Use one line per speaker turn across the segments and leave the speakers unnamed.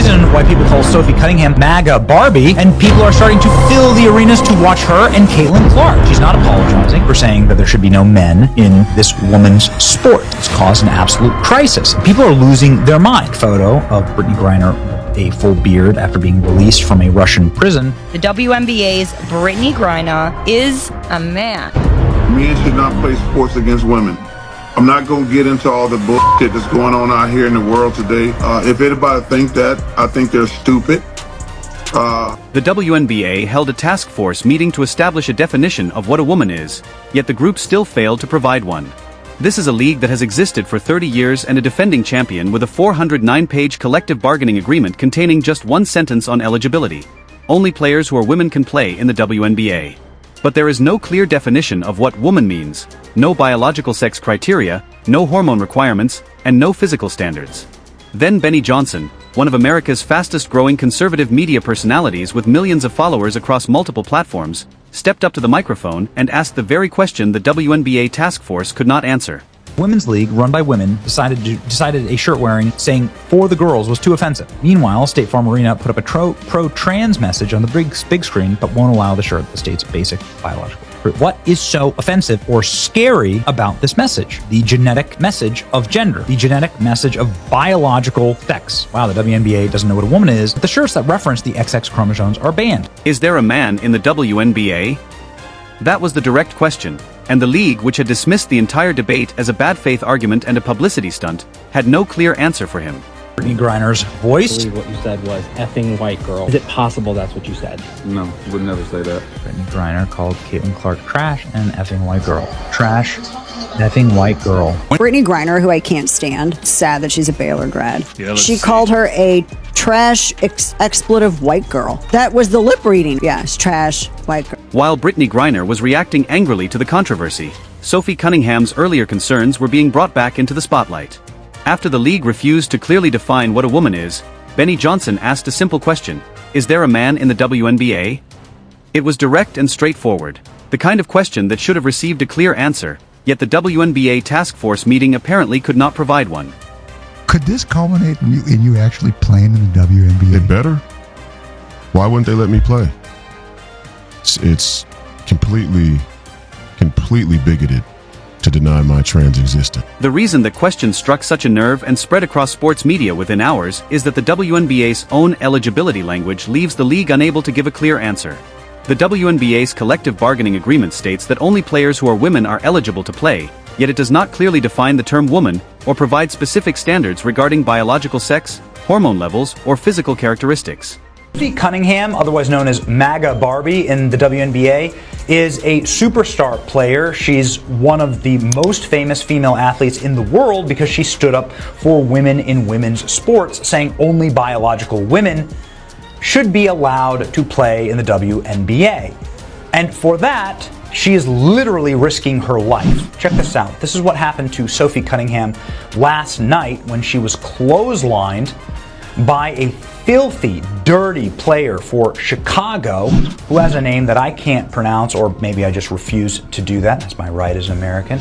reason why people call Sophie Cunningham MAGA Barbie, and people are starting to fill the arenas to watch her and Caitlin Clark. She's not apologizing for saying that there should be no men in this woman's sport. It's caused an absolute crisis. People are losing their mind. Photo of Brittney Griner, a full beard after being released from a Russian prison.
The WNBA's Brittney Griner is a man.
Men should not play sports against women. I'm not going to get into all the bullshit that's going on out here in the world today. If anybody thinks that, I think they're stupid.
The WNBA held a task force meeting to establish a definition of what a woman is, yet the group still failed to provide one. This is a league that has existed for 30 years and a defending champion with a 409-page collective bargaining agreement containing just one sentence on eligibility. Only players who are women can play in the WNBA. But there is no clear definition of what woman means, no biological sex criteria, no hormone requirements, and no physical standards. Then Benny Johnson, one of America's fastest-growing conservative media personalities with millions of followers across multiple platforms, stepped up to the microphone and asked the very question the WNBA task force could not answer.
Women's league run by women decided a shirt wearing saying "for the girls" was too offensive. Meanwhile, State Farm Arena put up a pro-trans message on the big screen, but won't allow the shirt the state's basic biological. What is so offensive or scary about this message? The genetic message of gender, the genetic message of biological sex. Wow, the WNBA doesn't know what a woman is, but the shirts that reference the XX chromosomes are banned.
Is there a man in the WNBA? That was the direct question, and the league, which had dismissed the entire debate as a bad faith argument and a publicity stunt, had no clear answer for him.
Brittney Griner's voice.
I believe what you said was effing white girl. Is it possible that's what you said?
No, would never say that.
Brittney Griner called Caitlin Clark trash and effing white girl. Trash, effing white girl.
Brittney Griner, who I can't stand, sad that she's a Baylor grad.
Yeah,
she called her a trash expletive white girl. That was the lip reading. Yes, trash white girl.
While Brittney Griner was reacting angrily to the controversy, Sophie Cunningham's earlier concerns were being brought back into the spotlight. After the league refused to clearly define what a woman is, Benny Johnson asked a simple question: is there a man in the WNBA? It was direct and straightforward, the kind of question that should have received a clear answer, yet the WNBA task force meeting apparently could not provide one.
Could this culminate in you actually playing in the WNBA?
It better. Why wouldn't they let me play? It's completely bigoted to deny my trans existence.
The reason the question struck such a nerve and spread across sports media within hours is that the WNBA's own eligibility language leaves the league unable to give a clear answer. The WNBA's collective bargaining agreement states that only players who are women are eligible to play, yet it does not clearly define the term woman or provide specific standards regarding biological sex, hormone levels, or physical characteristics.
Sophie Cunningham, otherwise known as MAGA Barbie in the WNBA, is a superstar player. She's one of the most famous female athletes in the world because she stood up for women in women's sports, saying only biological women should be allowed to play in the WNBA. And for that, she is literally risking her life. Check this out. This is what happened to Sophie Cunningham last night when she was clotheslined by a filthy, dirty player for Chicago who has a name that I can't pronounce, or maybe I just refuse to do that. That's my right as an American.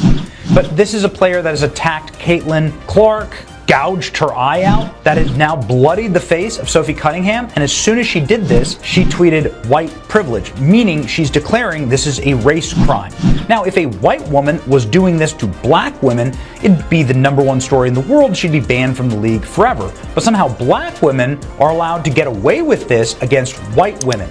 But this is a player that has attacked Caitlin Clark, gouged her eye out, that has now bloodied the face of Sophie Cunningham, and as soon as she did this, she tweeted white privilege, meaning she's declaring this is a race crime. Now, if a white woman was doing this to black women, it'd be the #1 story in the world, she'd be banned from the league forever. But somehow black women are allowed to get away with this against white women.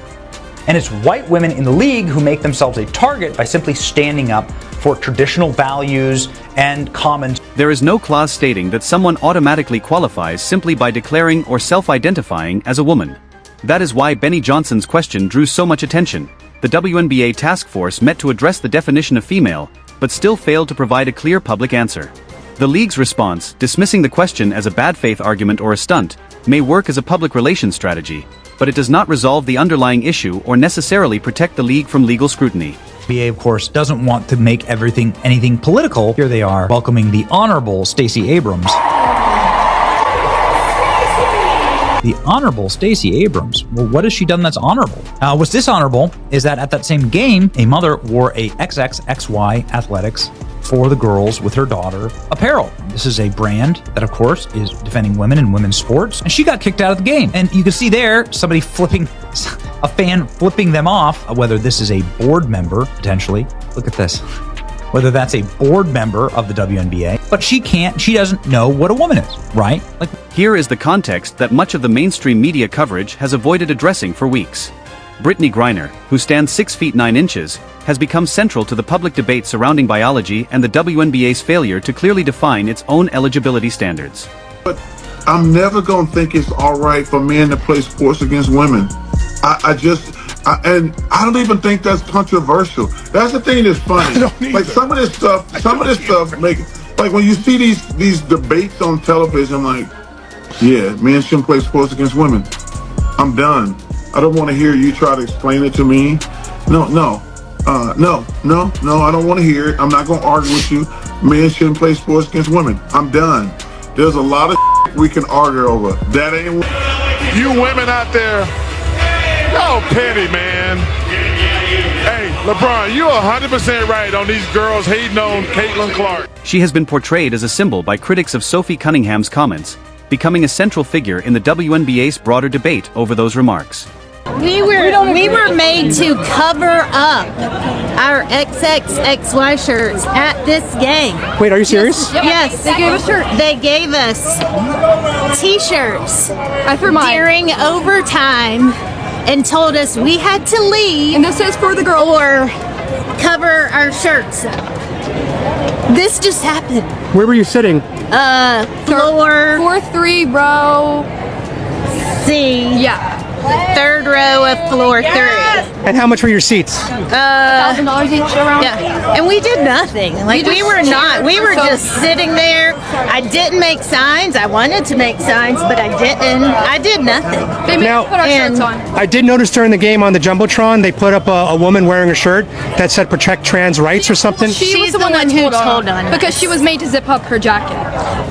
And it's white women in the league who make themselves a target by simply standing up for traditional values and common.
There is no clause stating that someone automatically qualifies simply by declaring or self-identifying as a woman. That is why Benny Johnson's question drew so much attention. The WNBA task force met to address the definition of female, but still failed to provide a clear public answer. The league's response, dismissing the question as a bad faith argument or a stunt, may work as a public relations strategy, but it does not resolve the underlying issue or necessarily protect the league from legal scrutiny.
NBA, of course, doesn't want to make anything political. Here they are, welcoming the Honorable Stacey Abrams. The Honorable Stacey Abrams. Well, what has she done that's honorable? What's dishonorable is that at that same game, a mother wore a XXXY Athletics for the girls with her daughter apparel. This is a brand that, of course, is defending women in women's sports, and she got kicked out of the game. And you can see there somebody a fan flipping them off, whether this is a board member, potentially. Look at this. Whether that's a board member of the WNBA, but she doesn't know what a woman is, right?
Here is the context that much of the mainstream media coverage has avoided addressing for weeks. Brittney Griner, who stands 6 feet 9 inches, has become central to the public debate surrounding biology and the WNBA's failure to clearly define its own eligibility standards.
But I'm never going to think it's all right for men to play sports against women. And I don't even think that's controversial. That's the thing that's funny. Like some of this stuff make, like when you see these debates on television, I'm like, yeah, men shouldn't play sports against women. I'm done. I don't want to hear you try to explain it to me. No, I don't want to hear it. I'm not going to argue with you. Men shouldn't play sports against women. I'm done. There's a lot of we can argue over. That ain't.
You women out there, y'all petty, man. Hey, LeBron, you're 100% right on these girls hating on Caitlin Clark.
She has been portrayed as a symbol by critics of Sophie Cunningham's comments, becoming a central figure in the WNBA's broader debate over those remarks.
We were made to cover up our XXXY shirts at this game.
Wait, are you serious?
Yes. They gave us shirts. They gave us T-shirts during overtime and told us we had to leave.
And this is for the girl.
Or cover our shirts up. This just happened.
Where were you sitting?
Floor
4-3 row
C.
Yeah.
Third row of floor 3.
And how much were your seats?
$1,000 each around.
Yeah. And we did nothing. Like we were just sitting there. I didn't make signs. I wanted to make signs, but I didn't. I did nothing.
They made us put our shirts on.
I did notice during the game on the Jumbotron, they put up a woman wearing a shirt that said protect trans rights or something.
She's the one who told on us.
Because she was made to zip up her jacket.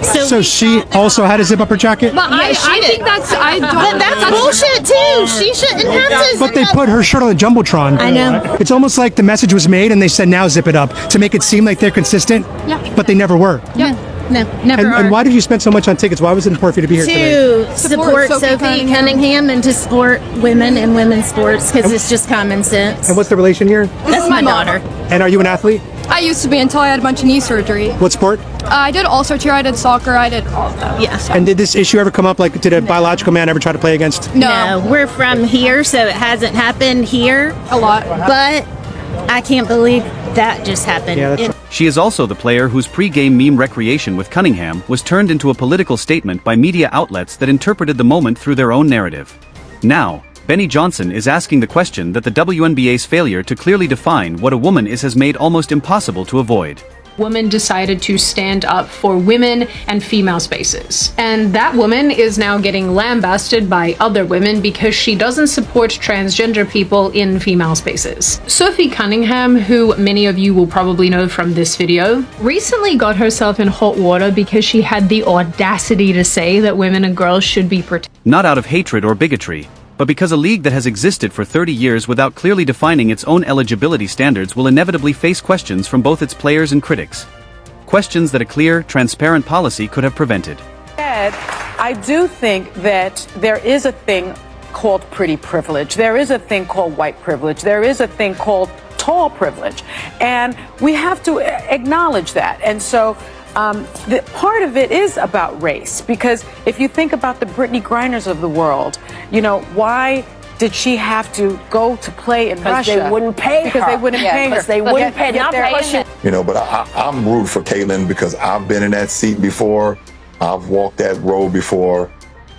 So she also had to zip up her jacket?
But I think that's
But that's bullshit too. She shouldn't have to.
But they put her shirt on the Jumbotron.
I know.
It's almost like the message was made and they said now zip it up to make it seem like they're consistent.
Yeah.
But they never were.
Yeah.
No, never are.
And why did you spend so much on tickets? Why was it important for you to be here today?
To support Sophie Cunningham and to support women in women's sports because it's just common sense.
And what's the relation here?
That's my daughter.
And are you an athlete?
I used to be until I had a bunch of knee surgery.
What sport?
I did all sorts here. I did soccer. I did all of that.
Yes.
And did this issue ever come up? Like, did a biological man ever try to play against?
No, we're from here, so it hasn't happened here
a lot.
But I can't believe that just happened.
Yeah, that's
She is also the player whose pre-game meme recreation with Cunningham was turned into a political statement by media outlets that interpreted the moment through their own narrative. Now, Benny Johnson is asking the question that the WNBA's failure to clearly define what a woman is has made almost impossible to avoid.
Woman decided to stand up for women and female spaces. And that woman is now getting lambasted by other women because she doesn't support transgender people in female spaces. Sophie Cunningham, who many of you will probably know from this video, recently got herself in hot water because she had the audacity to say that women and girls should be protected.
Not out of hatred or bigotry, but because a league that has existed for 30 years without clearly defining its own eligibility standards will inevitably face questions from both its players and critics. Questions that a clear, transparent policy could have prevented.
I do think that there is a thing called pretty privilege. There is a thing called white privilege. There is a thing called tall privilege. And we have to acknowledge that. And so the part of it is about race, because if you think about the Brittney Griners of the world, you know, why did she have to go to play in Russia?
They wouldn't pay her.
Because they wouldn't pay her.
Because they wouldn't pay her.
You know, but I'm rooting for Caitlin because I've been in that seat before. I've walked that road before.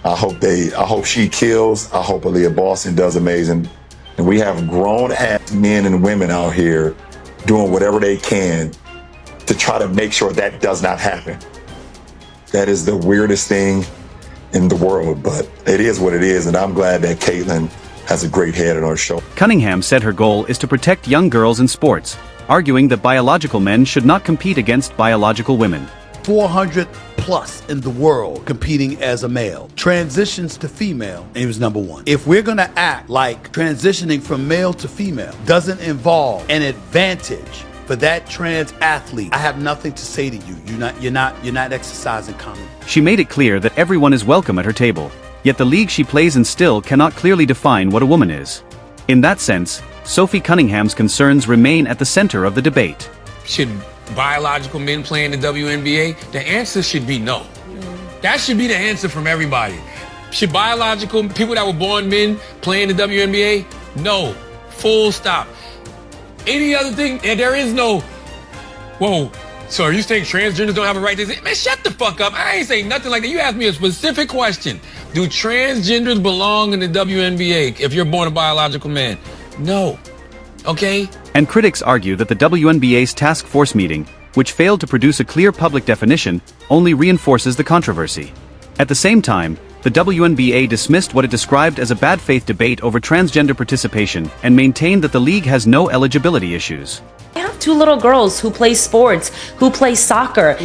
I hope she kills. I hope Aaliyah Boston does amazing. And we have grown-ass men and women out here doing whatever they can to try to make sure that does not happen. That is the weirdest thing in the world, but it is what it is, and I'm glad that Caitlin has a great head on her shoulder.
Cunningham said her goal is to protect young girls in sports, arguing that biological men should not compete against biological women.
400 plus in the world competing as a male. Transitions to female, and he was number one. If we're gonna act like transitioning from male to female doesn't involve an advantage for that trans athlete, I have nothing to say to you. You're not exercising common.
She made it clear that everyone is welcome at her table, yet the league she plays in still cannot clearly define what a woman is. In that sense, Sophie Cunningham's concerns remain at the center of the debate.
Should biological men play in the WNBA? The answer should be no. That should be the answer from everybody. Should biological people that were born men play in the WNBA? No. Full stop. Any other thing, and there is no, whoa, so are you saying transgenders don't have a right to say, man, shut the fuck up. I ain't saying nothing like that. You asked me a specific question. Do transgenders belong in the WNBA if you're born a biological man? No. Okay?
And critics argue that the WNBA's task force meeting, which failed to produce a clear public definition, only reinforces the controversy. At the same time, the WNBA dismissed what it described as a bad faith debate over transgender participation and maintained that the league has no eligibility issues.
I have two little girls who play sports, who play soccer.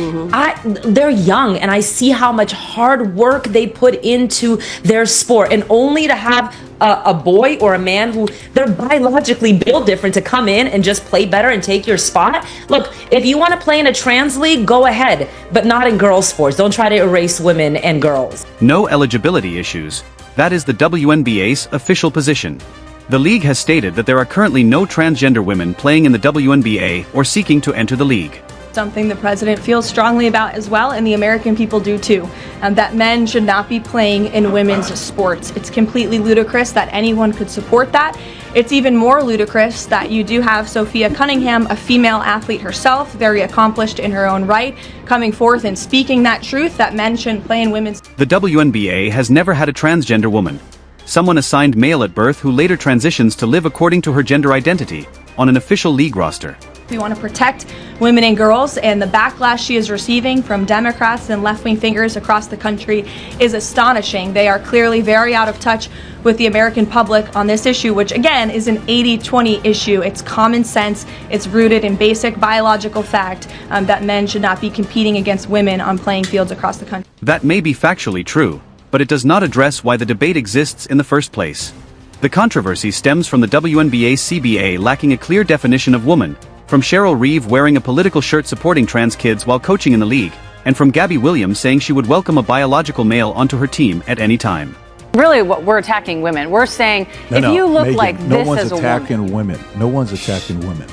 They're young, and I see how much hard work they put into their sport, and only to have a boy or a man who they're biologically built different to come in and just play better and take your spot. Look, if you want to play in a trans league, go ahead, but not in girls' sports. Don't try to erase women and girls.
No eligibility issues. That is the WNBA's official position. The league has stated that there are currently no transgender women playing in the WNBA or seeking to enter the league.
Something the president feels strongly about as well, and the American people do too, that men should not be playing in women's sports. It's completely ludicrous that anyone could support that. It's even more ludicrous that you do have Sophie Cunningham, a female athlete herself, very accomplished in her own right, coming forth and speaking that truth that men shouldn't play in women's.
The WNBA has never had a transgender woman. Someone assigned male at birth who later transitions to live according to her gender identity, on an official league roster.
We want to protect women and girls, and the backlash she is receiving from Democrats and left-wing figures across the country is astonishing. They are clearly very out of touch with the American public on this issue, which again is an 80-20 issue. It's common sense. It's rooted in basic biological fact that men should not be competing against women on playing fields across the country.
That may be factually true, but it does not address why the debate exists in the first place. The controversy stems from the WNBA CBA lacking a clear definition of woman, from Cheryl Reeve wearing a political shirt supporting trans kids while coaching in the league, and from Gabby Williams saying she would welcome a biological male onto her team at any time.
Really, what we're attacking women. We're saying, if you look
Megan,
like
no
this
one's
as a
attacking
woman.
women. No one's attacking women.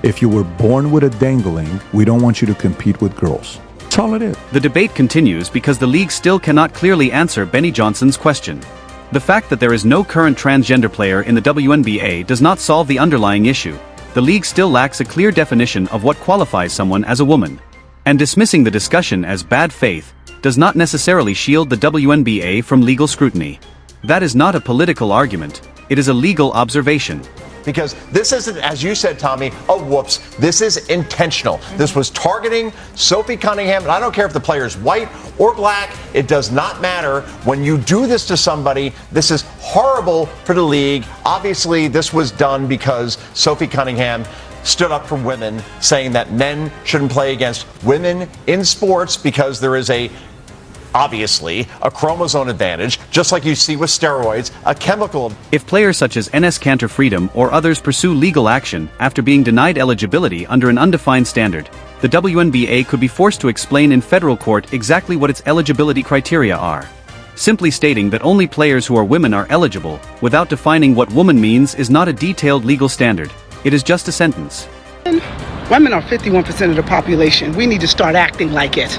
If you were born with a dangling, we don't want you to compete with girls. That's all it is.
The debate continues because the league still cannot clearly answer Benny Johnson's question. The fact that there is no current transgender player in the WNBA does not solve the underlying issue. The league still lacks a clear definition of what qualifies someone as a woman. And dismissing the discussion as bad faith does not necessarily shield the WNBA from legal scrutiny. That is not a political argument, it is a legal observation.
Because this isn't, as you said, Tommy, a whoops. This is intentional. This was targeting Sophie Cunningham, and I don't care if the player is white or black. It does not matter. When you do this to somebody, this is horrible for the league. Obviously, this was done because Sophie Cunningham stood up for women, saying that men shouldn't play against women in sports because there is obviously a chromosome advantage, just like you see with steroids, a chemical.
If players such as Enes Kanter Freedom or others pursue legal action after being denied eligibility under an undefined standard, the WNBA could be forced to explain in federal court exactly what its eligibility criteria are. Simply stating that only players who are women are eligible, without defining what woman means, is not a detailed legal standard. It is just a sentence.
Women are 51% of the population. We need to start acting like it.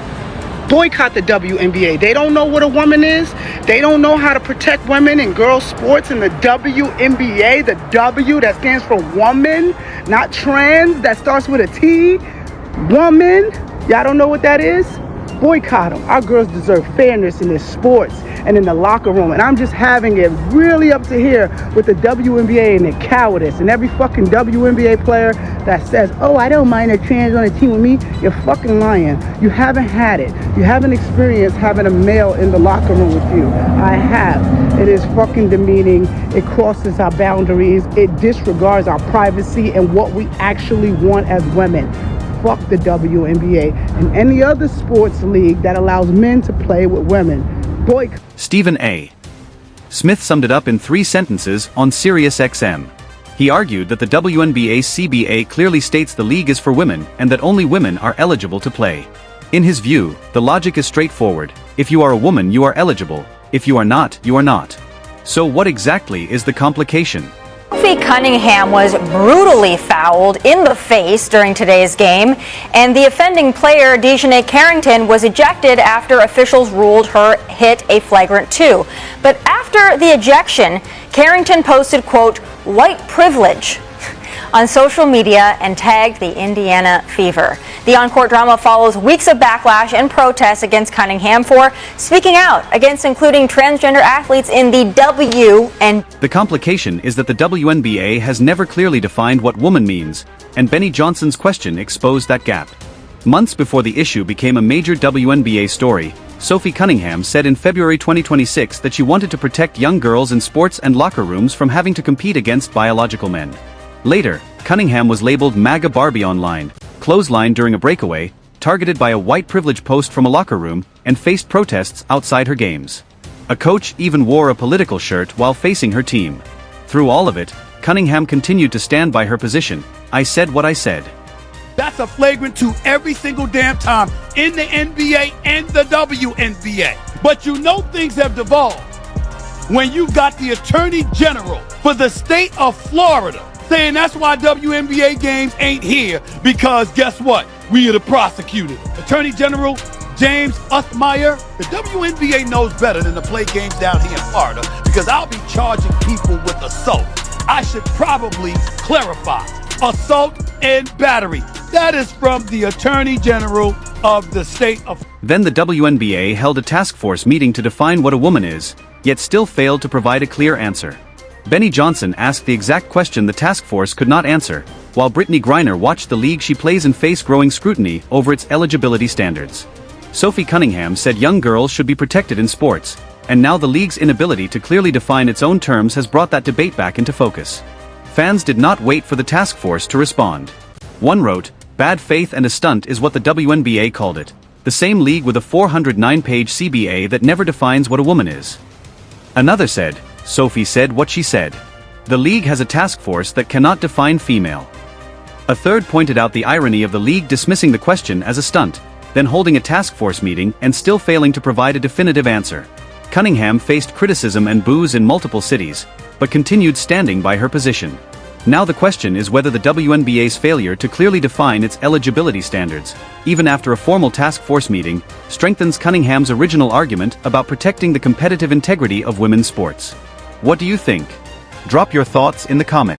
Boycott the WNBA. They don't know what a woman is. They don't know how to protect women in girls' sports in the WNBA. The W that stands for woman, not trans, that starts with a T. Woman. Y'all don't know what that is? Boycott them. Our girls deserve fairness in their sports and in the locker room. And I'm just having it really up to here with the WNBA and their cowardice. And every fucking WNBA player that says, oh, I don't mind a trans on a team with me, you're fucking lying. You haven't had it. You haven't experienced having a male in the locker room with you. I have. It is fucking demeaning. It crosses our boundaries. It disregards our privacy and what we actually want as women. fuck the WNBA and any other sports league that allows men to play with women. Boycott.
Stephen A. Smith summed it up in 3 sentences on SiriusXM. He argued that the WNBA CBA clearly states the league is for women and that only women are eligible to play. In his view, the logic is straightforward. If you are a woman, you are eligible. If you are not, you are not. So what exactly is the complication?
Sophie Cunningham was brutally fouled in the face during today's game, and the offending player, Dejanay Carrington, was ejected after officials ruled her hit a flagrant 2. But after the ejection, Carrington posted, quote, "white privilege," on social media and tagged the Indiana Fever. The on-court drama follows weeks of backlash and protests against Cunningham for speaking out against including transgender athletes in the WNBA.
The complication is that the WNBA has never clearly defined what woman means, and Benny Johnson's question exposed that gap. Months before the issue became a major WNBA story, Sophie Cunningham said in February 2026 that she wanted to protect young girls in sports and locker rooms from having to compete against biological men. Later, Cunningham was labeled MAGA Barbie online, clotheslined during a breakaway, targeted by a white privilege post from a locker room, and faced protests outside her games. A coach even wore a political shirt while facing her team. Through all of it, Cunningham continued to stand by her position. "I said what I said."
That's a flagrant 2 every single damn time in the NBA and the WNBA. But you know things have devolved when you've got the Attorney General for the state of Florida saying that's why WNBA games ain't here, because guess what? We are the prosecutors. Attorney General James Uthmeyer, the WNBA knows better than to play games down here in Florida, because I'll be charging people with assault. I should probably clarify. Assault and battery. That is from the Attorney General of the state of...
Then the WNBA held a task force meeting to define what a woman is, yet still failed to provide a clear answer. Benny Johnson asked the exact question the task force could not answer, while Brittney Griner watched the league she plays in face growing scrutiny over its eligibility standards. Sophie Cunningham said young girls should be protected in sports, and now the league's inability to clearly define its own terms has brought that debate back into focus. Fans did not wait for the task force to respond. One wrote, "Bad faith and a stunt is what the WNBA called it. The same league with a 409-page CBA that never defines what a woman is." Another said, "Sophie said what she said. The league has a task force that cannot define female." A third pointed out the irony of the league dismissing the question as a stunt, then holding a task force meeting and still failing to provide a definitive answer. Cunningham faced criticism and boos in multiple cities, but continued standing by her position. Now the question is whether the WNBA's failure to clearly define its eligibility standards, even after a formal task force meeting, strengthens Cunningham's original argument about protecting the competitive integrity of women's sports. What do you think? Drop your thoughts in the comments.